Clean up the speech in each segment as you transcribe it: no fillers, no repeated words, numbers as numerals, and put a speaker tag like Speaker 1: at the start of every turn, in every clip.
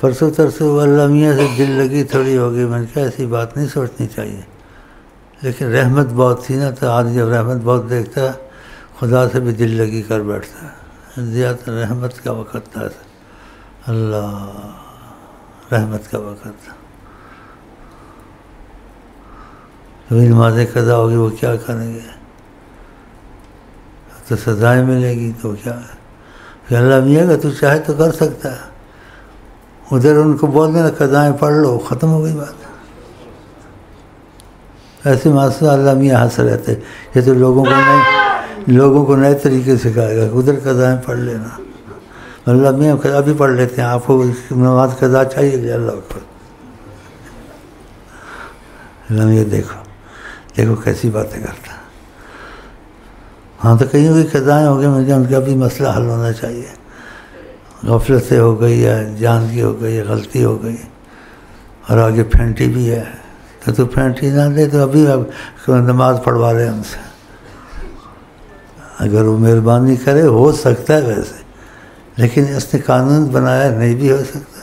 Speaker 1: پرسوں ترسوں اللہ میاں سے دل لگی تھوڑی ہوگی، میں نے کہا ایسی بات نہیں سوچنی چاہیے، لیکن رحمت بہت تھی نا، تو آدمی جب رحمت بہت دیکھتا ہے خدا سے بھی دل لگی کر بیٹھتا ہے، زیادہ رحمت کا وقت تھا، اللہ رحمت کا وقت تھا، کبھی نماز قضا ہوگی وہ کیا کریں گے، تو سزائیں ملے گی تو کیا ہے، کہ اللہ میاں کا تو چاہے تو کر سکتا ہے، ادھر ان کو بول دینا قضائیں پڑھ لو، ختم ہو گئی بات۔ ایسے معصوم اللہ میاں ہنس رہتے، یہ تو لوگوں کو نئے طریقے سے کہے گا، ادھر قضائیں پڑھ لینا، اللہ میاں ابھی پڑھ لیتے ہیں، آپ کو نماز قضا چاہیے کہ اللہ اکبر، اللہ میاں دیکھو کیسی باتیں کرتا ہے۔ ہاں تو کہیں بھی قضائیں ہو گئی، مجھے ان کا بھی مسئلہ حل ہونا چاہیے، غفلت سے ہو گئی ہے، جان کی ہو گئی ہے، غلطی ہو گئی، اور آگے پھینٹی بھی ہے، تو پھینٹی نہ دے تو ابھی نماز پڑھوا لے ہم سے، اگر وہ مہربانی کرے ہو سکتا ہے ویسے، لیکن اس نے قانون بنایا نہیں بھی ہو سکتا،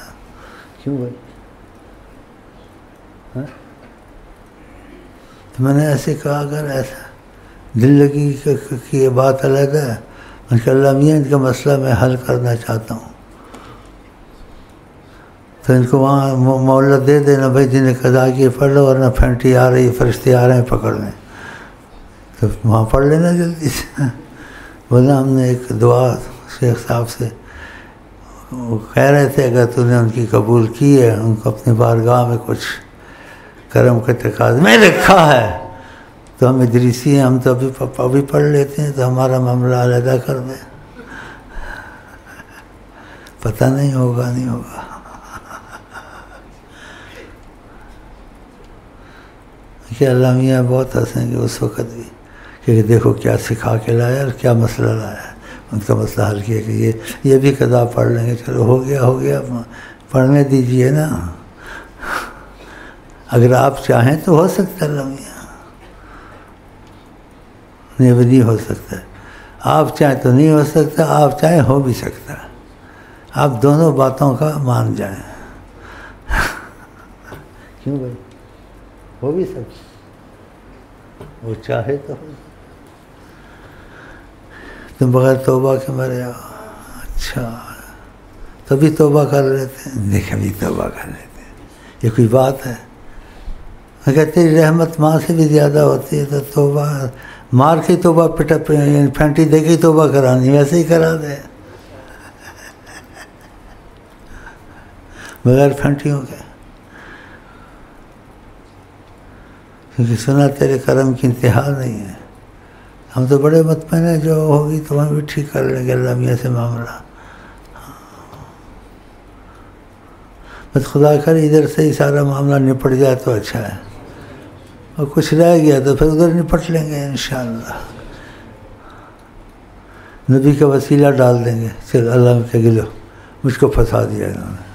Speaker 1: کیوں بھائی؟ تو میں نے ایسے کہا اگر ایسا دل لگی کہ یہ بات علیحدہ ہے، ان شاء اللہ میاں ان کا مسئلہ میں حل کرنا چاہتا ہوں، تو ان کو وہاں مہلت دے دینا، بھائی جنہیں قضا کی پڑھ لو، ورنہ پھینٹی آ رہی، فرشتے آ رہے ہیں پکڑنے، تو وہاں پڑھ لینا جلدی سے۔ بولا ہم نے ایک دعا شیخ صاحب سے وہ کہہ رہے تھے اگر تو نے ان کی قبول کی ہے، ان کو اپنی بارگاہ میں کچھ کرم کا تقاضا میں رکھا ہے، تو ہم ادریسی ہیں، ہم تو ابھی پڑھ لیتے ہیں، تو ہمارا معاملہ علیحدہ کر دیں، پتہ نہیں ہوگا نہیں ہوگا۔ کہ اللہ میاں بہت ہنسیں گے اس وقت بھی کہ دیکھو کیا سکھا کے لایا اور کیا مسئلہ لایا، ان کا مسئلہ حل کیا کہ یہ بھی قضا پڑھ لیں گے، چلو ہو گیا پڑھنے دیجئے نا، اگر آپ چاہیں تو ہو سکتا ہے، اللہ میاں نہیں بھی نہیں ہو سکتا، آپ چاہیں تو نہیں ہو سکتا، آپ چاہیں ہو بھی سکتا، آپ دونوں باتوں کا مان جائیں، کیوں بھائی؟ ہو بھی سکتا، وہ چاہے تو ہو، تم بغیر توبہ کے مرے آؤ، اچھا تبھی توبہ کر لیتے ہیں، دیکھ ابھی توبہ کر لیتے ہیں، یہ کوئی بات ہے؟ میں کہتے ہیں رحمت ماں سے بھی زیادہ ہوتی ہے، تو توبہ مار کے توبہ پھینٹی دے کے توبہ کرانی، ویسے ہی کرا دے بغیر پھینٹیوں کے، کیونکہ سنا تیرے کرم کی انتہا نہیں ہے، ہم تو بڑے مطمئن ہیں جو ہوگی تو ہم بھی ٹھیک کر لیں گے اللہ میاں سے معاملہ، بس خدا کرے ادھر سے ہی سارا معاملہ نپٹ جائے تو اچھا ہے، اور کچھ رہ گیا تو پھر ادھر نپٹ لیں گے انشاءاللہ، نبی کا وسیلہ ڈال دیں گے، چل اللہ کے گلو مجھ کو پھنسا دیا انہوں نے،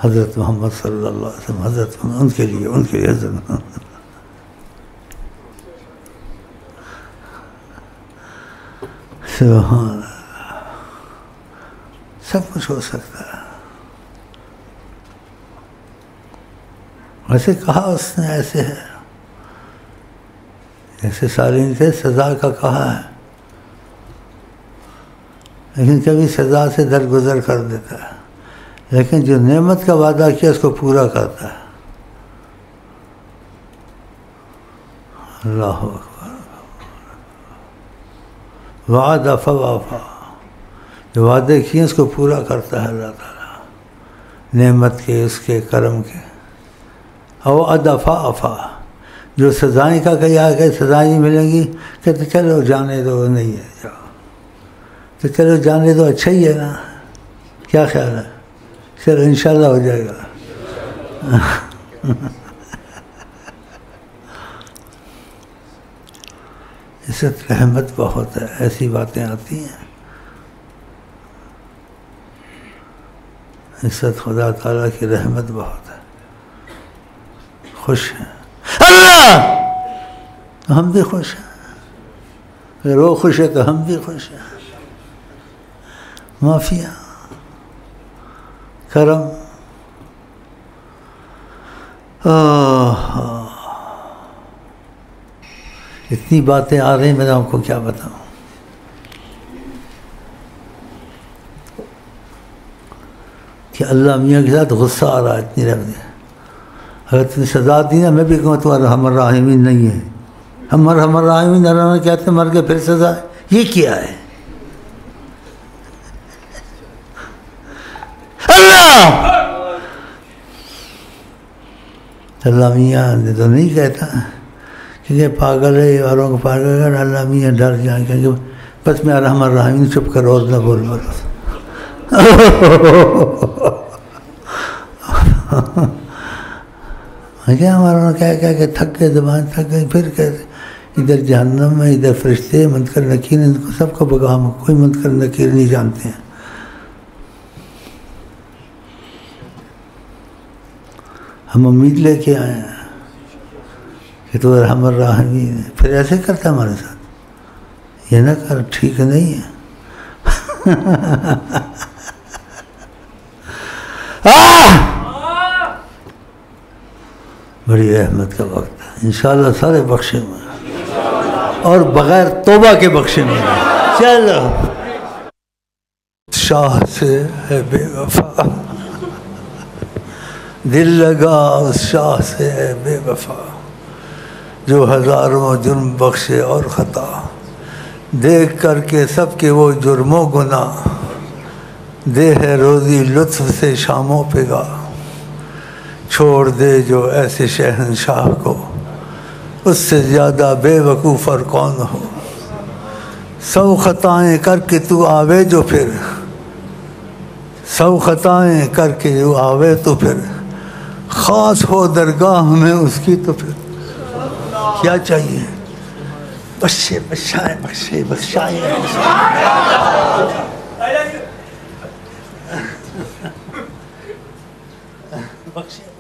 Speaker 1: حضرت محمد صلی اللہ علیہ وسلم، حضرت محمد ان کے لیے حضرت سبحان اللہ، سب کچھ ہو سکتا ہے۔ ویسے کہا اس نے ایسے ہے، جیسے سالین سے سزا کا کہا ہے، لیکن کبھی سزا سے درگزر کر دیتا ہے، لیکن جو نعمت کا وعدہ کیا اس کو پورا کرتا ہے، اللہ اکبر، وعدہ فوافا، جو وعدے کیے اس کو پورا کرتا ہے اللہ تعالیٰ، نعمت کے، اس کے کرم کے، او ادفا افا، جو سزائیں کا کہا کہ سزائیں ملیں گی، کہتے چلو جانے دو، نہیں ہے جاؤ، تو چلو جانے دو، اچھا ہی ہے نا، کیا خیال ہے، چلو انشاءاللہ ہو جائے گا، عزت رحمت بہت ہے، ایسی باتیں آتی ہیں، عزت خدا تعالیٰ کی رحمت بہت ہے، خوش ہیں اللہ تو ہم بھی خوش ہیں، اگر وہ خوش ہے تو ہم بھی خوش ہیں، معافیا کرم. اتنی باتیں آ رہی ہیں، میں آپ کو کیا بتاؤں. کہ اللہ میاں کے ساتھ غصہ آ رہا ہے اتنی رہ دیا. اگر تم نے سزا دی نا، میں بھی کہوں تو ارحم الراحمین نہیں ہے. ہم ارحم الراحمین اللہ کہتے ہیں، مر کے پھر سزا ہے. یہ کیا ہے؟ اللہ میاں نے تو نہیں کہتا، کیونکہ پاگل ہے اوروں کو پاگل کر. اللہ میاں ڈر جائیں کہ بس میں ارحم الراحمین، چپ کرو اور نہ بول بولو. کیا ہمارا کہہ کے تھک گئے، زبان تھک گئی. پھر کہتے ادھر جہنم ہے، ادھر فرشتے منکر نکیر، ان کو سب کو بگام، کوئی منکر نکیر نہیں جانتے ہیں. ہم امید لے کے آئے ہیں کہ تو ارحم الراحمین ہے. پھر ایسے کرتا ہمارے ساتھ، یہ نہ کر، ٹھیک نہیں ہے. بڑی رحمت کا وقت ہے، انشاءاللہ سارے بخشے ہوئے اور بغیر توبہ کے بخشے ہوئے. چلو. شاہ سے ہے بے وفا، دل لگا اس شاہ سے ہے بے وفا، جو ہزاروں جرم بخشے اور خطا، دیکھ کر کے سب کے وہ جرم و گناہ، دے ہے روزی لطف سے شاموں پہ گا، چھوڑ دے جو ایسے شہنشاہ کو، اس سے زیادہ بے وقوف اور کون ہو. 100 خطائیں کر کے تو آوے جو پھر، 100 خطائیں کر کے جو آوے تو پھر، خاص ہو درگاہ میں اس کی تو پھر کیا چاہیے. بخشے بخشائے بخشے بخشائے بخشے.